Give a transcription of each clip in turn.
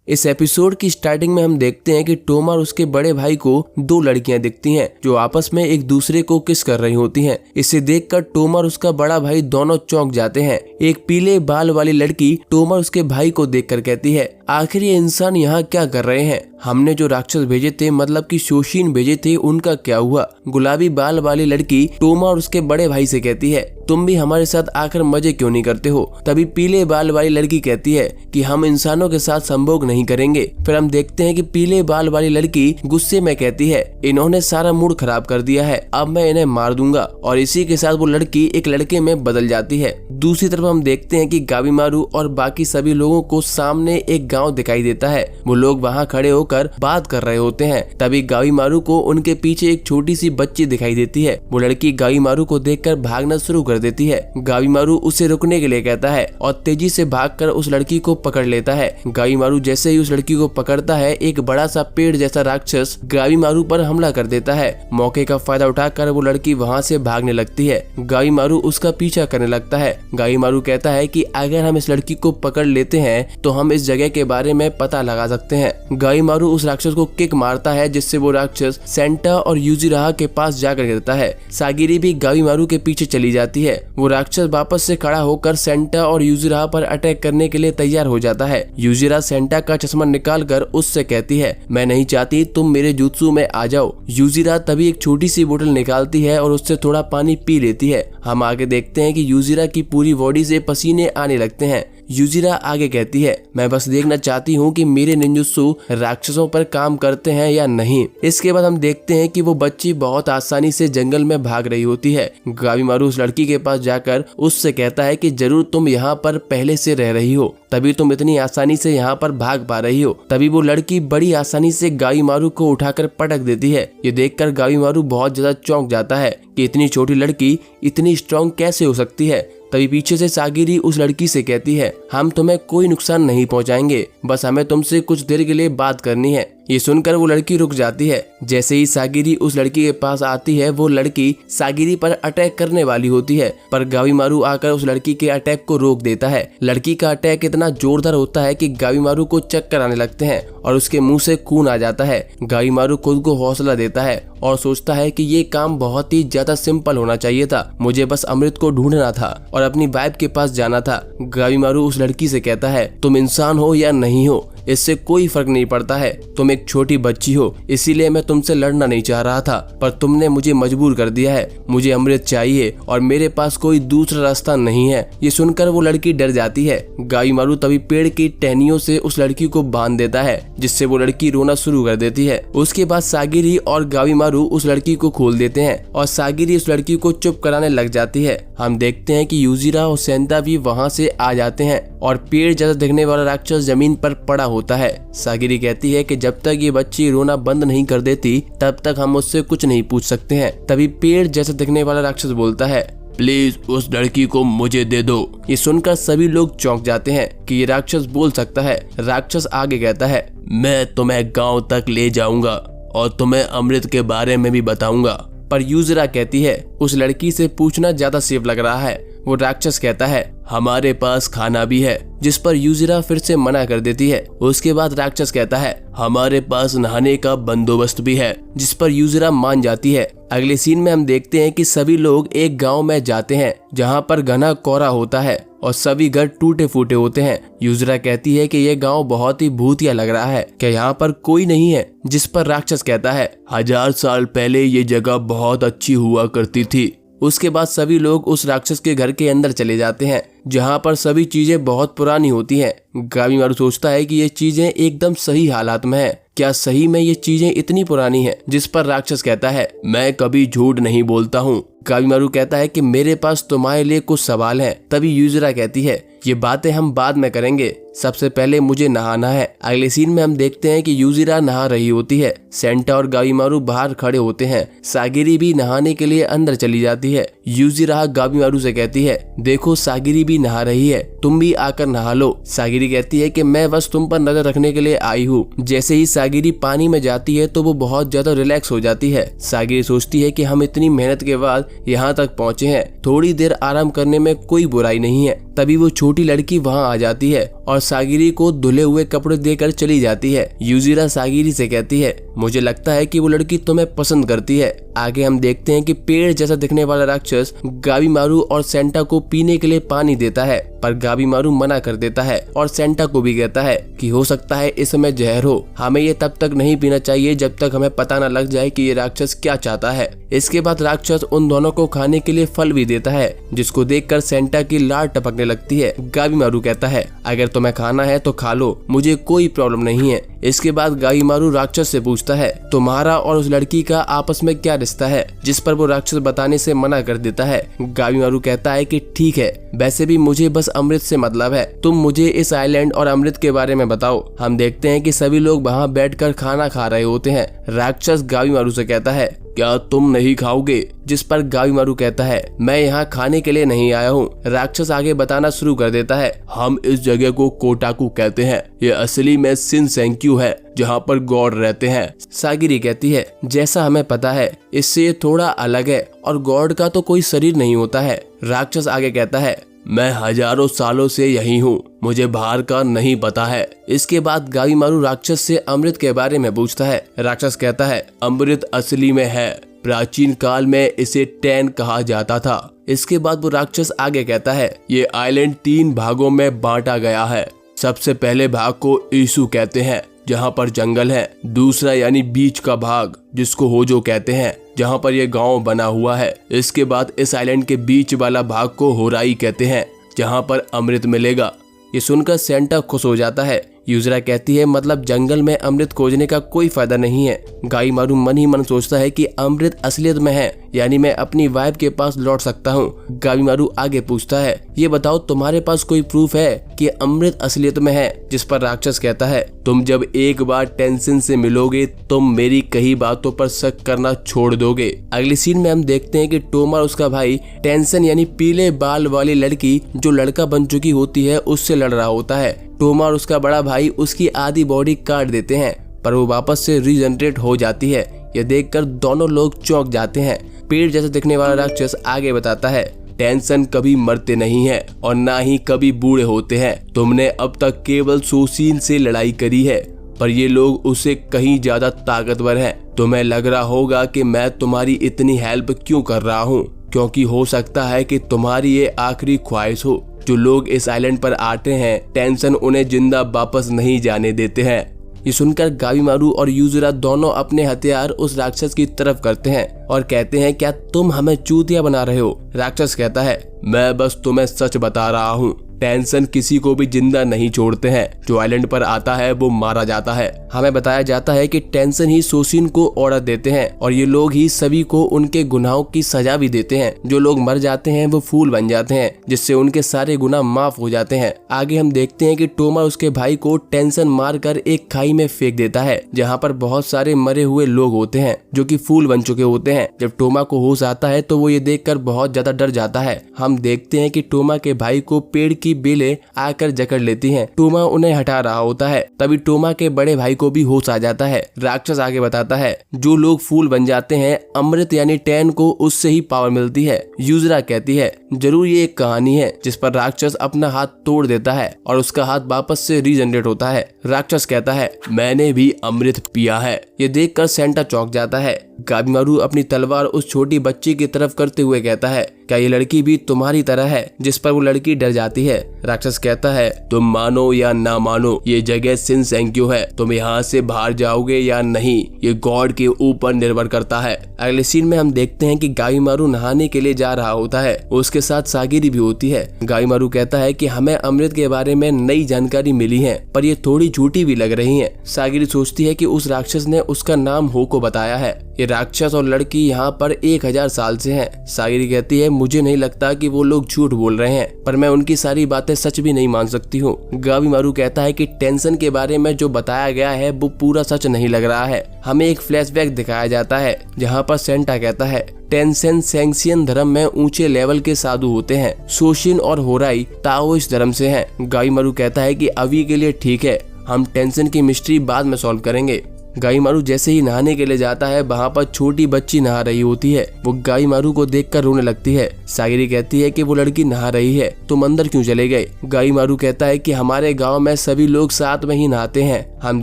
इस एपिसोड की स्टार्टिंग में हम देखते हैं कि टॉम और उसके बड़े भाई को दो लड़कियां दिखती हैं जो आपस में एक दूसरे को किस कर रही होती हैं। इसे देखकर टॉम और उसका बड़ा भाई दोनों चौंक जाते हैं। एक पीले बाल वाली लड़की टॉम और उसके भाई को देखकर कहती है, आखिर ये इंसान यहाँ क्या कर रहे हैं? हमने जो राक्षस भेजे थे, मतलब कि शोषीन भेजे थे, उनका क्या हुआ? गुलाबी बाल वाली लड़की टॉम और उसके बड़े भाई से कहती है, तुम भी हमारे साथ आकर मजे क्यों नहीं करते हो? तभी पीले बाल वाली लड़की कहती है कि हम इंसानों के साथ संभोग नहीं करेंगे। फिर हम देखते हैं कि पीले बाल वाली लड़की गुस्से में कहती है, इन्होंने सारा मूड खराब कर दिया है, अब मैं इन्हें मार दूंगा। और इसी के साथ वो लड़की एक लड़के में बदल जाती है। दूसरी तरफ हम देखते हैं कि गावीमारू और बाकी सभी लोगों को सामने एक गाँव दिखाई देता है। वो लोग वहाँ खड़े होकर बात कर रहे होते हैं। तभी गावीमारू को उनके पीछे एक छोटी सी बच्ची दिखाई देती है। वो लड़की गावीमारू को देखकर भागना शुरू कर देती है। गावीमारू उसे रुकने के लिए कहता है और तेजी से भागकर उस लड़की को पकड़ लेता है। गावीमारू जैसे ही उस लड़की को पकड़ता है, एक बड़ा सा पेड़ जैसा राक्षस गावीमारू पर हमला कर देता है। मौके का फायदा उठाकर वो लड़की वहाँ से भागने लगती है। गावीमारू उसका पीछा करने लगता है। गावीमारू कहता है कि अगर हम इस लड़की को पकड़ लेते हैं तो हम इस जगह के बारे में पता लगा सकते हैं। गावीमारू उस राक्षस को किक मारता है, जिससे वो राक्षस सेंटा और यूजिराहा के पास जाकर गिरता है। सागिरी भी गावीमारू के पीछे चली जाती है। वो राक्षस वापस से खड़ा होकर सेंटा और यूजिराहा पर अटैक करने के लिए तैयार हो जाता है। यूजिराहा सेंटा का चश्मा निकालकर उससे कहती है, मैं नहीं चाहती तुम मेरे जुत्सु में आ जाओ। यूजिराहा तभी एक छोटी सी बोतल निकालती है और उससे थोड़ा पानी पी लेती है। हम आगे देखते हैं कि यूजिराहा की पूरी बॉडी से पसीने आने लगते हैं। यूजिराहा आगे कहती है, मैं बस देखना चाहती हूँ कि मेरे निंजुत्सु राक्षसों पर काम करते हैं या नहीं। इसके बाद हम देखते हैं कि वो बच्ची बहुत आसानी से जंगल में भाग रही होती है। गावीमारू उस लड़की के पास जाकर उससे कहता है कि जरूर तुम यहाँ पर पहले से रह रही हो, तभी तुम इतनी आसानी से यहाँ पर भाग पा रही हो। तभी वो लड़की बड़ी आसानी से गावीमारू को उठाकर पटक देती है। ये देखकर गावीमारू बहुत ज्यादा चौंक जाता है कि इतनी छोटी लड़की इतनी स्ट्रॉन्ग कैसे हो सकती है। तभी पीछे से सागिरी उस लड़की से कहती है, हम तुम्हें कोई नुकसान नहीं पहुंचाएंगे, बस हमें तुमसे कुछ देर के लिए बात करनी है। ये सुनकर वो लड़की रुक जाती है। जैसे ही सागिरी उस लड़की के पास आती है, वो लड़की सागिरी पर अटैक करने वाली होती है, पर गावीमारू आकर उस लड़की के अटैक को रोक देता है। लड़की का अटैक इतना जोरदार होता है कि गावीमारू को चक्कर आने लगते हैं और उसके मुंह से खून आ जाता है। गावीमारू खुद को हौसला देता है और सोचता है कि ये काम बहुत ही ज्यादा सिंपल होना चाहिए था, मुझे बस अमृत को ढूंढना था और अपनी वाइफ के पास जाना था। गावीमारू उस लड़की से कहता है, तुम इंसान हो या नहीं हो, इससे कोई फर्क नहीं पड़ता है, तुम एक छोटी बच्ची हो, इसीलिए मैं तुमसे लड़ना नहीं चाह रहा था, पर तुमने मुझे मजबूर कर दिया है। मुझे अमृत चाहिए और मेरे पास कोई दूसरा रास्ता नहीं है। ये सुनकर वो लड़की डर जाती है। गावीमारू तभी पेड़ की टहनियों से उस लड़की को बांध देता है, जिससे वो लड़की रोना शुरू कर देती है। उसके बाद सागिरी और गावीमारू उस लड़की को खोल देते हैं और सागिरी उस लड़की को चुप कराने लग जाती है। हम देखते हैं कि यूजिराहा और सेंटा भी वहाँ से आ जाते हैं और पेड़ जैसा दिखने वाला राक्षस जमीन पर पड़ा होता है। सागिरी कहती है कि जब तक ये बच्ची रोना बंद नहीं कर देती, तब तक हम उससे कुछ नहीं पूछ सकते हैं। तभी पेड़ जैसा दिखने वाला राक्षस बोलता है, प्लीज उस लड़की को मुझे दे दो। ये सुनकर सभी लोग चौंक जाते हैं कि ये राक्षस बोल सकता है। राक्षस आगे कहता है, मैं तुम्हें गांव तक ले जाऊंगा और तुम्हें अमृत के बारे में भी बताऊंगा। पर यूजिराहा कहती है, उस लड़की से पूछना ज्यादा सेफ लग रहा है। वो राक्षस कहता है, हमारे पास खाना भी है, जिस पर यूजिराहा फिर से मना कर देती है। उसके बाद राक्षस कहता है, हमारे पास नहाने का बंदोबस्त भी है, जिस पर यूजिराहा मान जाती है। अगले सीन में हम देखते हैं कि सभी लोग एक गांव में जाते हैं, जहां पर घना कोहरा होता है और सभी घर टूटे फूटे होते हैं। यूजिराहा कहती है कि यह गांव बहुत ही भूतिया लग रहा है, क्या यहाँ पर कोई नहीं है? जिस पर राक्षस कहता है, 1000 साल पहले ये जगह बहुत अच्छी हुआ करती थी। उसके बाद सभी लोग उस राक्षस के घर के अंदर चले जाते हैं, जहाँ पर सभी चीजें बहुत पुरानी होती हैं। गावीमारू सोचता है कि ये चीजें एकदम सही हालात में है। क्या सही में ये चीजें इतनी पुरानी हैं? जिस पर राक्षस कहता है, मैं कभी झूठ नहीं बोलता हूँ। गावीमारू कहता है कि मेरे पास तुम्हारे लिए कुछ सवाल हैं। तभी यूजिराहा कहती है, ये बातें हम बाद में करेंगे, सबसे पहले मुझे नहाना है। अगले सीन में हम देखते हैं कि यूजिराहा नहा रही होती है। सेंटा और गावीमारू बाहर खड़े होते हैं। सागिरी भी नहाने के लिए अंदर चली जाती है। यूजिराहा गावीमारू से कहती है, देखो सागिरी भी नहा रही है, तुम भी आकर नहा लो। सागिरी कहती है कि मैं बस तुम पर नजर रखने के लिए आई हूँ। जैसे ही सागिरी पानी में जाती है तो वो बहुत ज्यादा रिलैक्स हो जाती है। सागिरी सोचती है कि हम इतनी मेहनत के बाद यहाँ तक पहुँचे हैं, थोड़ी देर आराम करने में कोई बुराई नहीं है। तभी वो छोटी लड़की वहाँ आ जाती है और सागिरी को धुले हुए कपड़े देकर चली जाती है। यूजिरा सागिरी से कहती है, मुझे लगता है कि वो लड़की तुम्हें पसंद करती है। आगे हम देखते हैं कि पेड़ जैसा दिखने वाला राक्षस गाबीमारू और सेंटा को पीने के लिए पानी देता है, पर गाबीमारू मना कर देता है और सेंटा को भी कहता है कि हो सकता है इस समय जहर हो, हमें ये तब तक नहीं पीना चाहिए जब तक हमें पता न लग जाए कि ये राक्षस क्या चाहता है। इसके बाद राक्षस उन दोनों को खाने के लिए फल भी देता है, जिसको देखकर सेंटा की लार टपकने लगती है। गाबीमारू कहता है, अगर तुम्हें खाना है तो खा लो, मुझे कोई प्रॉब्लम नहीं है। इसके बाद गाबीमारू राक्षस से पूछता है, तुम्हारा और उस लड़की का आपस में क्या रिश्ता है, जिस पर वो राक्षस बताने से मना कर देता है। गाबीमारू कहता है कि ठीक है, वैसे भी मुझे बस अमृत से मतलब है, तुम मुझे इस आइलैंड और अमृत के बारे में बताओ। हम देखते हैं कि सभी लोग वहाँ बैठकर खाना खा रहे होते हैं। राक्षस गाबीमारू से कहता है, क्या तुम नहीं खाओगे? जिस पर गाबीमारू कहता है, मैं यहाँ खाने के लिए नहीं आया हूँ। राक्षस आगे बताना शुरू कर देता है, हम इस जगह को कोटाकू कहते हैं, ये असली में शिनसेंक्यू है, जहाँ पर गॉड रहते हैं। सागिरी कहती है, जैसा हमें पता है इससे ये थोड़ा अलग है और गॉड का तो कोई शरीर नहीं होता है। राक्षस आगे कहता है, मैं हजारों सालों से यही हूँ, मुझे बाहर का नहीं पता है। इसके बाद गाबीमारू राक्षस से अमृत के बारे में पूछता है। राक्षस कहता है, अमृत असली में है, प्राचीन काल में इसे टैन कहा जाता था। इसके बाद वो राक्षस आगे कहता है, ये आइलैंड 3 भागों में बांटा गया है। सबसे पहले भाग को ईसू कहते हैं, जहाँ पर जंगल है। दूसरा यानी बीच का भाग, जिसको होजो कहते हैं, जहाँ पर यह गांव बना हुआ है। इसके बाद इस आइलैंड के बीच वाला भाग को होराई कहते हैं, जहाँ पर अमृत मिलेगा। ये सुनकर सेंटा खुश हो जाता है। यूजरा कहती है, मतलब जंगल में अमृत खोजने का कोई फायदा नहीं है। गाबीमारू मन ही मन सोचता है कि अमृत असलियत में है, यानी मैं अपनी वाइफ के पास लौट सकता हूँ। गाबीमारू आगे पूछता है, ये बताओ तुम्हारे पास कोई प्रूफ है कि अमृत असलियत में है? जिस पर राक्षस कहता है, तुम जब एक बार टेंशन से मिलोगे तुम मेरी कई बातों पर शक करना छोड़ दोगे। अगली सीन में हम देखते हैं कि टोमा और उसका भाई टेंशन यानी पीले बाल वाली लड़की जो लड़का बन चुकी होती है उससे लड़ रहा होता है। टोमा और उसका बड़ा भाई उसकी आधी बॉडी काट देते हैं, पर वो वापस से रीजनरेट हो जाती है। यह देखकर दोनों लोग चौंक जाते हैं। पेड़ जैसा दिखने वाला राक्षस आगे बताता है, टेंशन कभी मरते नहीं है और ना ही कभी बूढ़े होते हैं। तुमने अब तक केवल सोशीन से लड़ाई करी है, पर ये लोग उससे कहीं ज्यादा ताकतवर हैं। तुम्हें लग रहा होगा कि मैं तुम्हारी इतनी हेल्प क्यों कर रहा हूँ, क्योंकि हो सकता है कि तुम्हारी ये आखिरी ख्वाहिश हो। जो लोग इस आइलैंड पर आते हैं, टेंशन उन्हें जिंदा वापस नहीं जाने देते हैं। ये सुनकर गाबीमारू और यूजुरा दोनों अपने हथियार उस राक्षस की तरफ करते हैं और कहते हैं, क्या तुम हमें चूतिया बना रहे हो? राक्षस कहता है, मैं बस तुम्हें सच बता रहा हूँ, टेंशन किसी को भी जिंदा नहीं छोड़ते हैं। जो आइलैंड पर आता है वो मारा जाता है। हमें बताया जाता है कि टेंशन ही सोशिन को ऑर्डर देते हैं और ये लोग ही सभी को उनके गुनाहों की सजा भी देते हैं। जो लोग मर जाते हैं वो फूल बन जाते हैं, जिससे उनके सारे गुनाह माफ हो जाते हैं। आगे हम देखते हैं कि टोमा उसके भाई को टेंशन मारकर एक खाई में फेंक देता है, जहाँ पर बहुत सारे मरे हुए लोग होते हैं जो कि फूल बन चुके होते हैं। जब टोमा को होश आता है तो वो ये देखकर बहुत ज्यादा डर जाता है। हम देखते हैं कि टोमा के भाई को पेड़ की बेलें आकर जकड़ लेती हैं। टोमा उन्हें हटा रहा होता है, तभी टोमा के बड़े भाई को भी होश आ जाता है। राक्षस आगे बताता है, जो लोग फूल बन जाते हैं अमृत यानी टैन को उससे ही पावर मिलती है। यूजरा कहती है, जरूर ये एक कहानी है। जिस पर राक्षस अपना हाथ तोड़ देता है और उसका हाथ वापस से रीजनरेट होता है। राक्षस कहता है, मैंने भी अमृत पिया है। ये देखकर सेंटा चौंक जाता है। गाबीमारू अपनी तलवार उस छोटी बच्ची की तरफ करते हुए कहता है, क्या ये लड़की भी तुम्हारी तरह है? जिस पर वो लड़की डर जाती है। राक्षस कहता है, तुम मानो या ना मानो, ये जगह शिनसेंक्यू है। तुम यहाँ से बाहर जाओगे या नहीं, ये गॉड के ऊपर निर्भर करता है। अगले सीन में हम देखते हैं कि गाबीमारू नहाने के लिए जा रहा होता है। उसके साथ सागिरी भी होती है। गाबीमारू कहता है कि हमें अमृत के बारे में नई जानकारी मिली है, पर ये थोड़ी झूठी भी लग रही है। सागिरी सोचती है कि उस राक्षस ने उसका नाम हो को बताया है। ये राक्षस और लड़की यहाँ पर 1000 साल से हैं। सागिरी कहती है, मुझे नहीं लगता कि वो लोग झूठ बोल रहे हैं, पर मैं उनकी सारी बातें सच भी नहीं मान सकती हूँ। गाबीमारू कहता है कि टेंशन के बारे में जो बताया गया है वो पूरा सच नहीं लग रहा है। हमें एक फ्लैशबैक दिखाया जाता है जहाँ पर सेंटा कहता है, टेंशन सेंक्सियन धर्म में ऊंचे लेवल के साधु होते हैं। सोशिन और होराई ताओइस्ट धर्म से हैं। गाबीमारू कहता है कि अभी के लिए ठीक है, हम टेंशन की मिस्ट्री बाद में सॉल्व करेंगे। गाबीमारू जैसे ही नहाने के लिए जाता है, वहाँ पर छोटी बच्ची नहा रही होती है। वो गाबीमारू को देखकर रोने लगती है। सागिरी कहती है कि वो लड़की नहा रही है, तुम अंदर क्यों चले गए। गाईमारू कहता है कि हमारे गांव में सभी लोग साथ में ही नहाते हैं। हम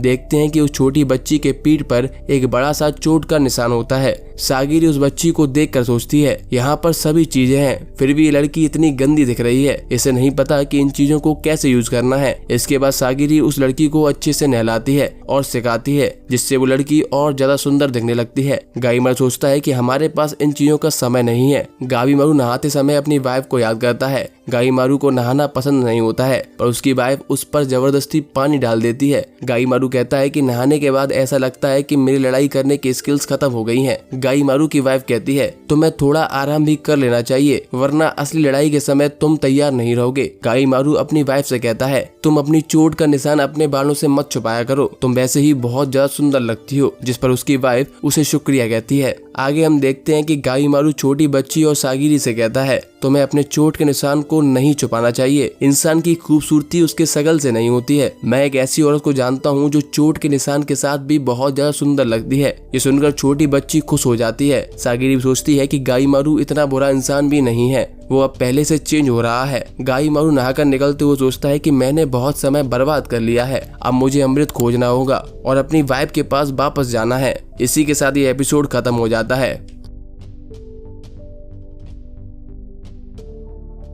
देखते हैं कि उस छोटी बच्ची के पीठ पर एक बड़ा सा चोट का निशान होता है। सागिरी उस बच्ची को देखकर सोचती है यहाँ पर सभी चीजें हैं, फिर भी ये लड़की इतनी गंदी दिख रही है, इसे नहीं पता कि इन चीजों को कैसे यूज करना है। इसके बाद सागिरी उस लड़की को अच्छे से नहलाती है और सिखाती है, जिससे वो लड़की और ज्यादा सुंदर दिखने लगती है। गाईमारू सोचता है कि हमारे पास इन चीजों का समय नहीं है। गाईमारू नहाते समय अपनी वाइफ को याद करता है। गाईमारू को नहाना पसंद नहीं होता है, पर उसकी वाइफ उस पर जबरदस्ती पानी डाल देती है। गाईमारू कहता है कि नहाने के बाद ऐसा लगता है कि मेरी लड़ाई करने की स्किल्स खत्म हो गई हैं। गाईमारू की वाइफ कहती है तुम्हें थोड़ा आराम भी कर लेना चाहिए, वरना असली लड़ाई के समय तुम तैयार नहीं रहोगे। गाईमारू अपनी वाइफ से कहता है तुम अपनी चोट का निशान अपने बालों से मत छुपाया करो, तुम वैसे ही बहुत ज्यादा सुंदर लगती हो। जिस पर उसकी वाइफ उसे शुक्रिया कहती है। आगे हम देखते हैं कि गाईमारू छोटी बच्ची और सागिरी से कहता है तुम्हें अपने चोट के निशान को नहीं छुपाना चाहिए। इंसान की खूबसूरती उसके शक्ल से नहीं होती है। मैं एक ऐसी औरत को जानता हूँ जो चोट के निशान के साथ भी बहुत ज्यादा सुंदर लगती है। ये सुनकर छोटी बच्ची खुश हो जाती है। सागिरी सोचती है कि गाईमारू इतना बुरा इंसान भी नहीं है, वो अब पहले से चेंज हो रहा है। गाईमारू नहाकर निकलते हुए सोचता है कि मैंने बहुत समय बर्बाद कर लिया है, अब मुझे अमृत खोजना होगा और अपनी वाइफ के पास वापस जाना है। इसी के साथ ये एपिसोड खत्म हो जाता है।